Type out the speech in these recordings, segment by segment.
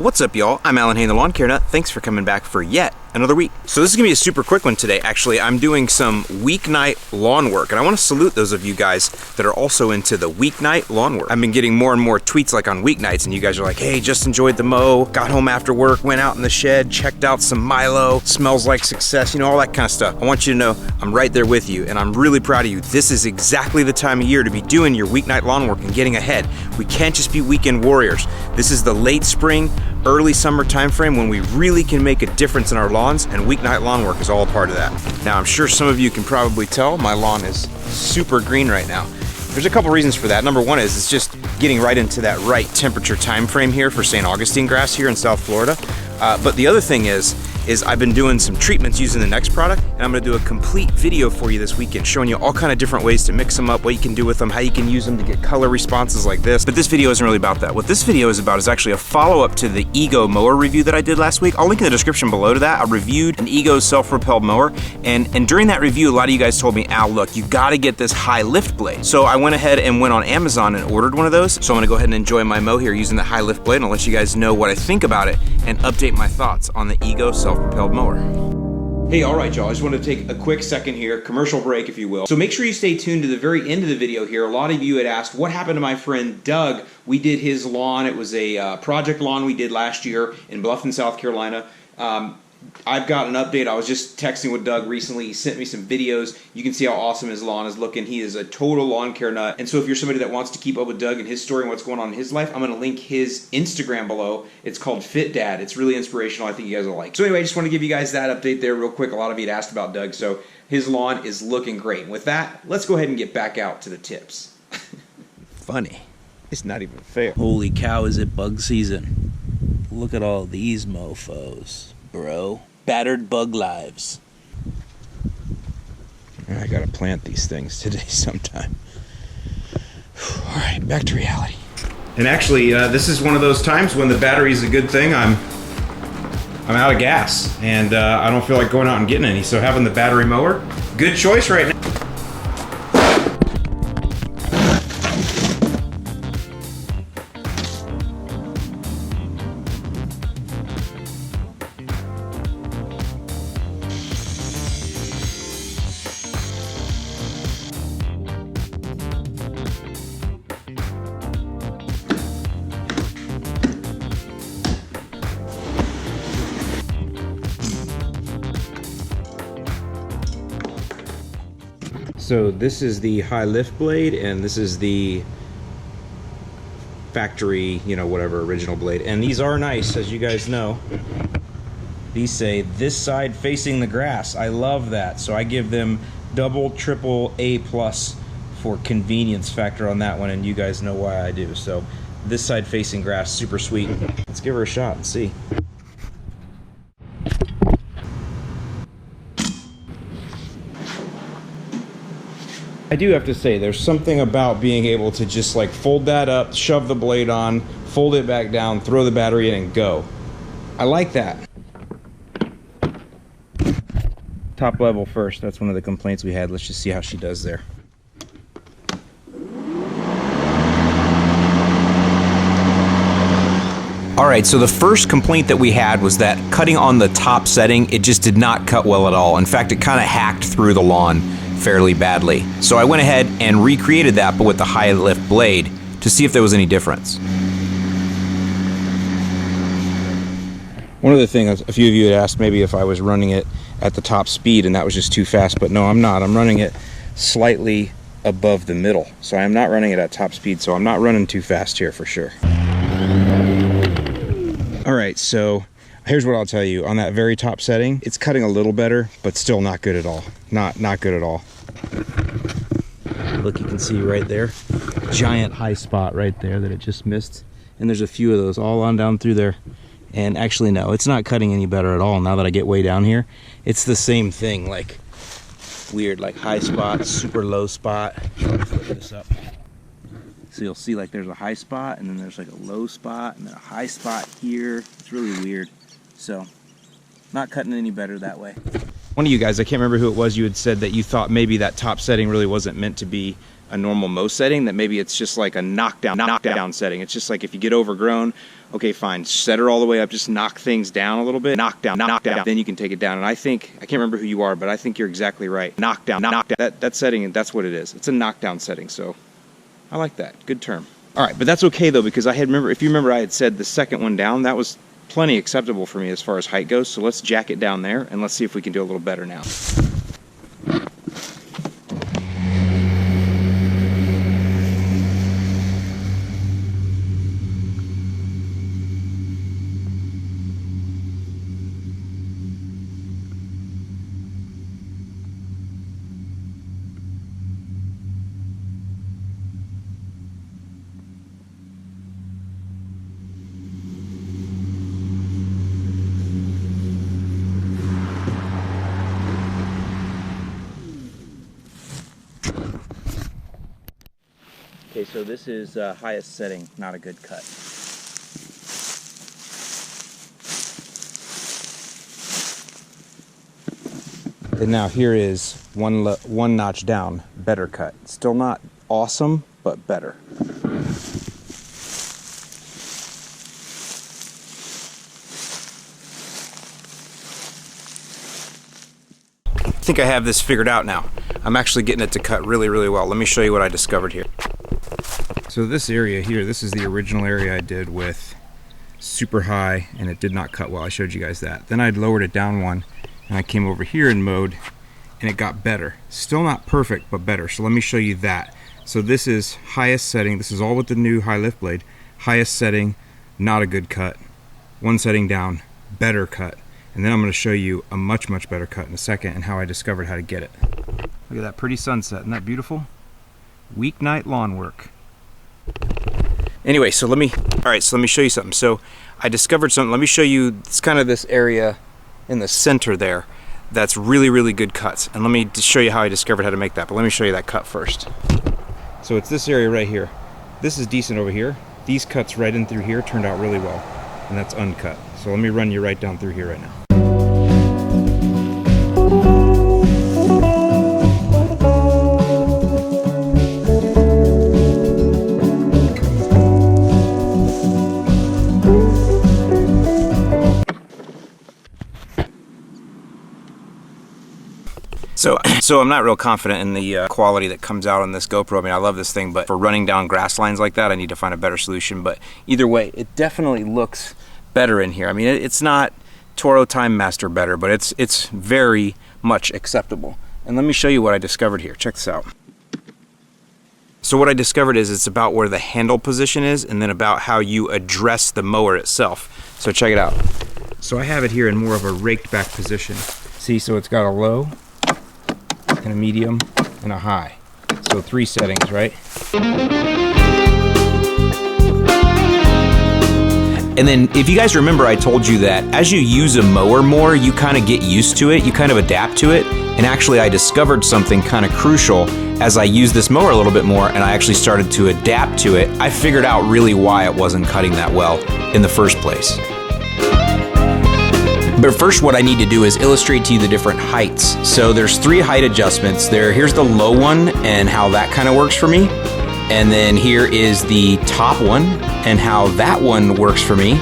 What's up, y'all? I'm Alan Hain, the Lawn Care Nut. Thanks for coming back for yet another week. So this is gonna be a super quick one today. Actually, I'm doing some weeknight lawn work, and I want to salute those of you guys that are also into the weeknight lawn work. I've been getting more and more tweets like on weeknights, and you guys are like, hey, just enjoyed the mow, got home after work, went out in the shed, checked out some Milo, smells like success, you know, all that kind of stuff. I want you to know I'm right there with you, and I'm really proud of you. This is exactly the time of year to be doing your weeknight lawn work and getting ahead. We can't just be weekend warriors. This is the late spring, early summer time frame when we really can make a difference in our lawns, and weeknight lawn work is all a part of that. Now, I'm sure some of you can probably tell my lawn is super green right now. There's a couple reasons for that. Number one is it's just getting right into that right temperature time frame here for St. Augustinegrass here in South Florida. But the other thing is I've been doing some treatments using the Next product, and I'm gonna do a complete video for you this weekend showing you all kind of different ways to mix them up, what you can do with them, how you can use them to get color responses like this. But this video isn't really about that. What this video is about is actually a follow-up to the Ego mower review that I did last week. I'll link in the description below to that. I reviewed an Ego self-propelled mower, and during that review, a lot of you guys told me, Al, look, you gotta get this high lift blade. So I went ahead and went on Amazon and ordered one of those. So I'm gonna go ahead and enjoy my mow here using the high lift blade, and I'll let you guys know what I think about it and update my thoughts on the Ego self-propelled mower. Hey, all right, y'all, I just wanted to take a quick second here, commercial break, if you will. So make sure you stay tuned to the very end of the video here. A lot of you had asked, what happened to my friend Doug? We did his lawn. It was a project lawn we did last year in Bluffton, South Carolina. I've got an update. I was just texting with Doug recently. He sent me some videos. You can see how awesome his lawn is looking. He is a total lawn care nut. And so if you're somebody that wants to keep up with Doug and his story and what's going on in his life, I'm going to link his Instagram below. It's called Fit Dad. It's really inspirational. I think you guys will like. So anyway, I just want to give you guys that update there real quick. A lot of you had asked about Doug, so his lawn is looking great. And with that, let's go ahead and get back out to the tips. Funny. It's not even fair. Holy cow, is it bug season. Look at all these mofos, bro. Battered bug lives. I gotta plant these things today sometime. All right, back to reality. And actually, this is one of those times when the battery is a good thing. I'm out of gas, and I don't feel like going out and getting any. So having the battery mower, good choice right now. So this is the high lift blade, and this is the factory, you know, whatever, original blade. And these are nice, as you guys know. These say this side facing the grass. I love that. So I give them double, triple A+ for convenience factor on that one, and you guys know why I do. So this side facing grass, super sweet. Let's give her a shot and see. I do have to say, there's something about being able to just like fold that up, shove the blade on, fold it back down, throw the battery in, and go. I like that. Top level first. That's one of the complaints we had. Let's just see how she does there. All right, so the first complaint that we had was that cutting on the top setting, it just did not cut well at all. In fact, it kind of hacked through the lawn fairly badly. So I went ahead and recreated that, but with the high lift blade, to see if there was any difference. One other thing, a few of you had asked maybe if I was running it at the top speed and that was just too fast, but no, I'm not. I'm running it slightly above the middle. So I'm not running it at top speed, so I'm not running too fast here for sure. All right, so here's what I'll tell you. On that very top setting, it's cutting a little better, but still not good at all. Not good at all. Look, you can see right there, giant high spot right there that it just missed. And there's a few of those all on down through there. And actually, no, it's not cutting any better at all now that I get way down here. It's the same thing, like weird, like high spot, super low spot. Let's flip this up. So you'll see like there's a high spot, and then there's like a low spot, and then a high spot here. It's really weird. So, not cutting any better that way. One of you guys, I can't remember who it was, you had said that you thought maybe that top setting really wasn't meant to be a normal mow setting, that maybe it's just like a knockdown setting. It's just like if you get overgrown, okay, fine, set her all the way up, just knock things down a little bit, knock down, then you can take it down. And I think, I can't remember who you are, but I think you're exactly right. Knockdown. That setting, that's what it is. It's a knockdown setting, so I like that. Good term. All right, but that's okay though, because I had if you remember, I had said the second one down, that was plenty acceptable for me as far as height goes, so let's jack it down there and let's see if we can do a little better now. Okay, so this is highest setting, not a good cut. And now here is one notch down, better cut. Still not awesome, but better. I think I have this figured out now. I'm actually getting it to cut really, really well. Let me show you what I discovered here. So this area here, this is the original area I did with super high, and it did not cut well. I showed you guys that. Then I lowered it down one, and I came over here and mowed, and it got better. Still not perfect, but better. So let me show you that. So this is highest setting. This is all with the new high lift blade. Highest setting, not a good cut. One setting down, better cut. And then I'm going to show you a much, much better cut in a second and how I discovered how to get it. Look at that pretty sunset. Isn't that beautiful? Weeknight lawn work. Anyway, so let me show you something. So I discovered something. Let me show you, it's kind of this area in the center there that's really, really good cuts. And let me just show you how I discovered how to make that. But let me show you that cut first. So it's this area right here. This is decent over here. These cuts right in through here turned out really well. And that's uncut. So let me run you right down through here right now. So I'm not real confident in the quality that comes out on this GoPro. I mean, I love this thing, but for running down grass lines like that, I need to find a better solution. But either way, it definitely looks better in here. I mean, it's not Toro Time Master better, but it's very much acceptable. And let me show you what I discovered here. Check this out. So what I discovered is it's about where the handle position is, and then about how you address the mower itself. So check it out. So I have it here in more of a raked back position. See, so it's got a low, and a medium, and a high. So 3 settings, right? And then if you guys remember, I told you that as you use a mower more, you kind of get used to it, you kind of adapt to it. And actually I discovered something kind of crucial as I used this mower a little bit more and I actually started to adapt to it. I figured out really why it wasn't cutting that well in the first place. But first what I need to do is illustrate to you the different heights. So there's 3 height adjustments there. Here's the low one and how that kind of works for me. And then here is the top one and how that one works for me.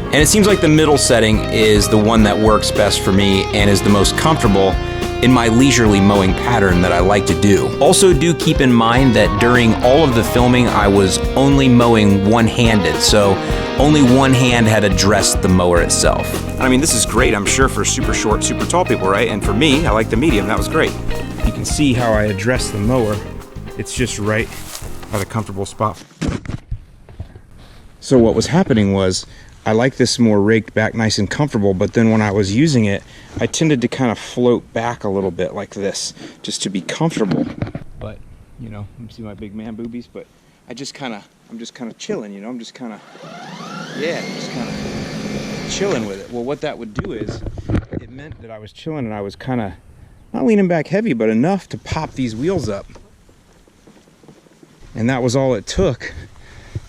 And it seems like the middle setting is the one that works best for me and is the most comfortable in my leisurely mowing pattern that I like to do. Also do keep in mind that during all of the filming I was only mowing one-handed, so only one hand had addressed the mower itself. I mean, this is great, I'm sure, for super short, super tall people, right? And for me, I like the medium, that was great. You can see how I address the mower. It's just right at a comfortable spot. So what was happening was, I like this more raked back nice and comfortable, but then when I was using it, I tended to kind of float back a little bit like this, just to be comfortable. But, you know, you see my big man boobies, but I'm just kind of chilling, you know, I'm just kind of chilling with it. Well, what that would do is, it meant that I was chilling and I was kind of, not leaning back heavy, but enough to pop these wheels up. And that was all it took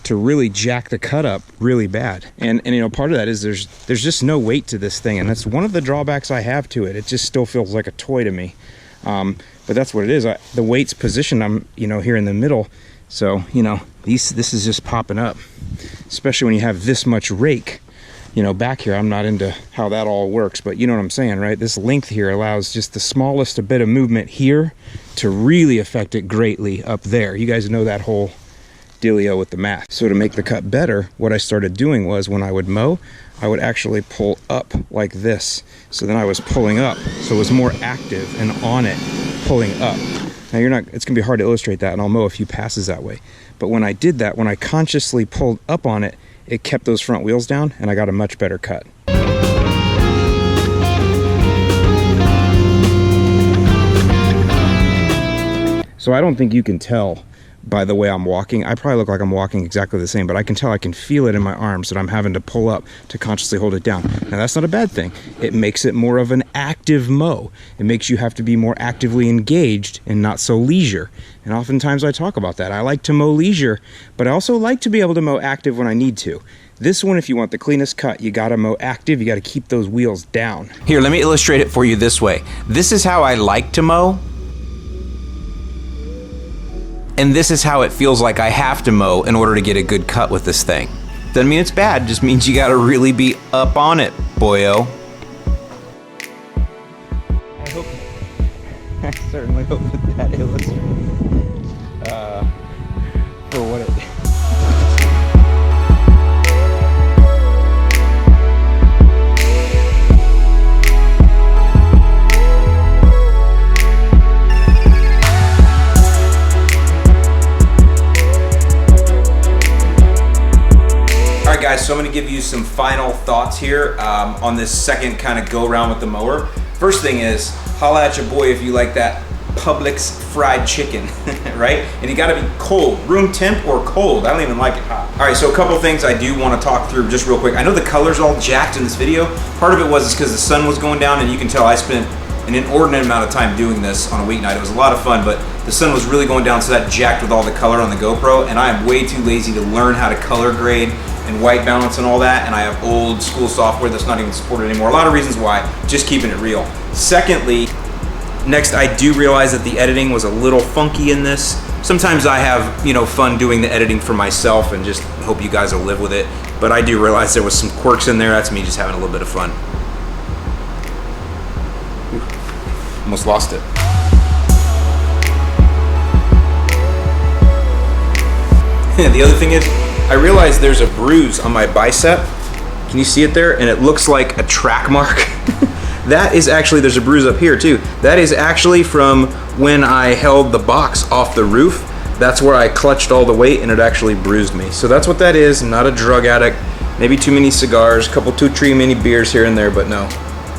to really jack the cut up really bad. And you know, part of that is there's just no weight to this thing, and that's one of the drawbacks I have to it. It just still feels like a toy to me. But that's what it is. The weight's positioned, I'm, you know, here in the middle. So, you know, this is just popping up, especially when you have this much rake. You know, back here, I'm not into how that all works, but you know what I'm saying, right? This length here allows just the smallest a bit of movement here to really affect it greatly up there. You guys know that whole dealio with the math. So to make the cut better, what I started doing was when I would mow, I would actually pull up like this. So then I was pulling up, so it was more active and on it, pulling up. Now it's gonna be hard to illustrate that, and I'll mow a few passes that way. But when I did that, when I consciously pulled up on it, it kept those front wheels down, and I got a much better cut. So I don't think you can tell by the way I'm walking. I probably look like I'm walking exactly the same, but I can tell, I can feel it in my arms that I'm having to pull up to consciously hold it down. Now that's not a bad thing. It makes it more of an active mow. It makes you have to be more actively engaged and not so leisure. And oftentimes I talk about that. I like to mow leisure, but I also like to be able to mow active when I need to. This one, if you want the cleanest cut, you gotta mow active, you gotta keep those wheels down. Here, let me illustrate it for you this way. This is how I like to mow. And this is how it feels like I have to mow in order to get a good cut with this thing. Doesn't mean it's bad, just means you gotta really be up on it, boyo. I certainly hope that illustrates for what it... Guys, so I'm going to give you some final thoughts here on this second kind of go around with the mower. First thing is, holla at your boy if you like that Publix fried chicken, right? And you got to be cold, room temp or cold. I don't even like it hot. All right, so a couple things I do want to talk through just real quick. I know the color's all jacked in this video. Part of it was because the sun was going down, and you can tell I spent an inordinate amount of time doing this on a weeknight. It was a lot of fun, but the sun was really going down, so that jacked with all the color on the GoPro, and I am way too lazy to learn how to color grade and white balance and all that, and I have old school software that's not even supported anymore. A lot of reasons why, just keeping it real. Secondly, next, I do realize that the editing was a little funky in this. Sometimes I have, you know, fun doing the editing for myself and just hope you guys will live with it, but I do realize there was some quirks in there. That's me just having a little bit of fun. Ooh, almost lost it. The other thing is, I realized there's a bruise on my bicep. Can you see it there? And it looks like a track mark. That is actually, there's a bruise up here too. That is actually from when I held the box off the roof. That's where I clutched all the weight and it actually bruised me. So that's what that is. I'm not a drug addict. Maybe too many cigars, couple too many beers here and there, but no,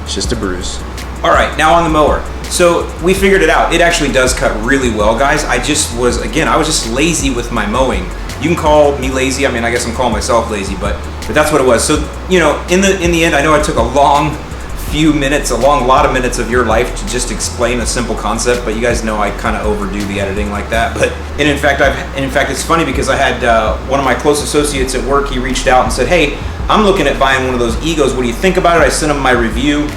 it's just a bruise. All right, now on the mower. So we figured it out. It actually does cut really well, guys. I was just lazy with my mowing. You can call me lazy. I mean, I guess I'm calling myself lazy, but that's what it was. So, you know, in the end, I know I took a lot of minutes of your life to just explain a simple concept, but you guys know I kind of overdo the editing like that. But and in fact, it's funny because I had one of my close associates at work. He reached out and said, "Hey, I'm looking at buying one of those Egos. What do you think about it?" I sent him my review,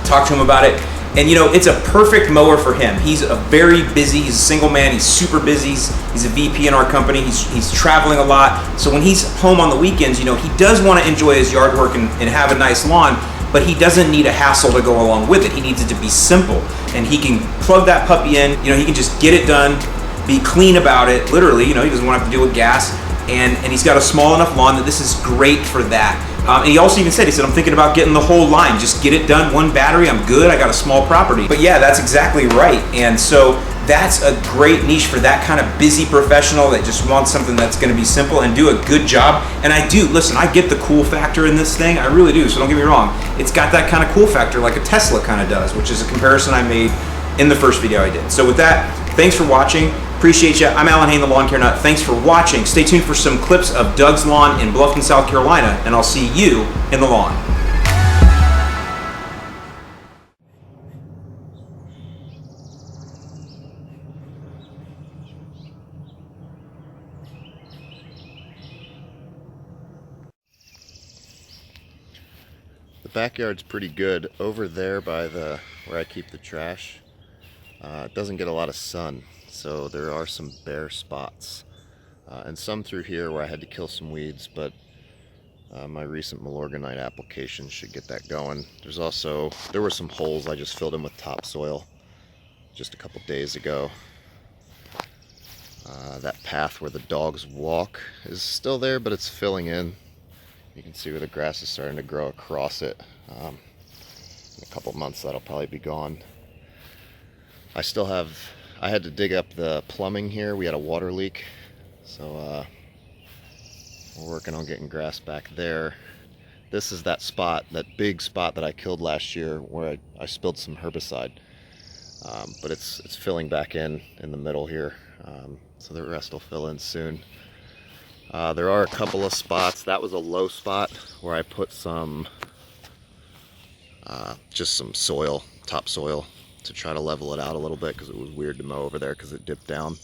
talked to him about it. And you know, it's a perfect mower for him. He's he's a single man, he's super busy, he's a VP in our company, he's traveling a lot. So when he's home on the weekends, you know, he does want to enjoy his yard work and have a nice lawn, but he doesn't need a hassle to go along with it. He needs it to be simple. And he can plug that puppy in, you know, he can just get it done, be clean about it, literally, you know, he doesn't want to have to deal with gas. And he's got a small enough lawn that this is great for that. And he also even said, I'm thinking about getting the whole line. Just get it done, one battery, I'm good, I got a small property. But yeah, that's exactly right. And so that's a great niche for that kind of busy professional that just wants something that's gonna be simple and do a good job. And I get the cool factor in this thing, I really do, so don't get me wrong. It's got that kind of cool factor like a Tesla kind of does, which is a comparison I made in the first video I did. So with that, thanks for watching. Appreciate you. I'm Alan Hain, the Lawn Care Nut. Thanks for watching. Stay tuned for some clips of Doug's lawn in Bluffton, South Carolina, and I'll see you in the lawn. backyard's pretty good. Over there by where I keep the trash, it doesn't get a lot of sun, so there are some bare spots. And some through here where I had to kill some weeds, but my recent Milorganite application should get that going. There were some holes I just filled in with topsoil just a couple days ago. That path where the dogs walk is still there, but it's filling in. You can see where the grass is starting to grow across it. In a couple months that'll probably be gone. I had to dig up the plumbing here. We had a water leak, so we're working on getting grass back there. This is that spot, that big spot that I killed last year where I spilled some herbicide. But it's filling back in the middle here, so the rest will fill in soon. There are a couple of spots. That was a low spot where I put just some soil, topsoil, to try to level it out a little bit because it was weird to mow over there because it dipped down.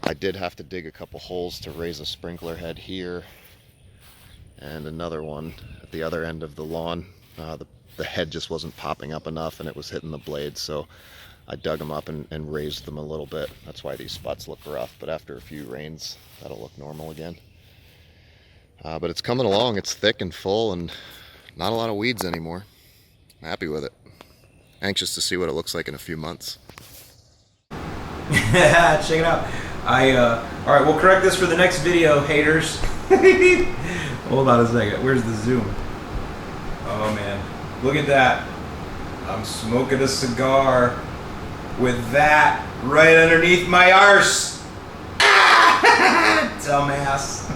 I did have to dig a couple holes to raise a sprinkler head here and another one at the other end of the lawn. The head just wasn't popping up enough and it was hitting the blades, so I dug them up and raised them a little bit. That's why these spots look rough, but after a few rains that'll look normal again. But it's coming along. It's thick and full and not a lot of weeds anymore. I'm happy with it. Anxious to see what it looks like in a few months. Check it out. Alright, we'll correct this for the next video, haters. Hold on a second. Where's the zoom? Oh man, look at that. I'm smoking a cigar with that right underneath my arse. Dumbass.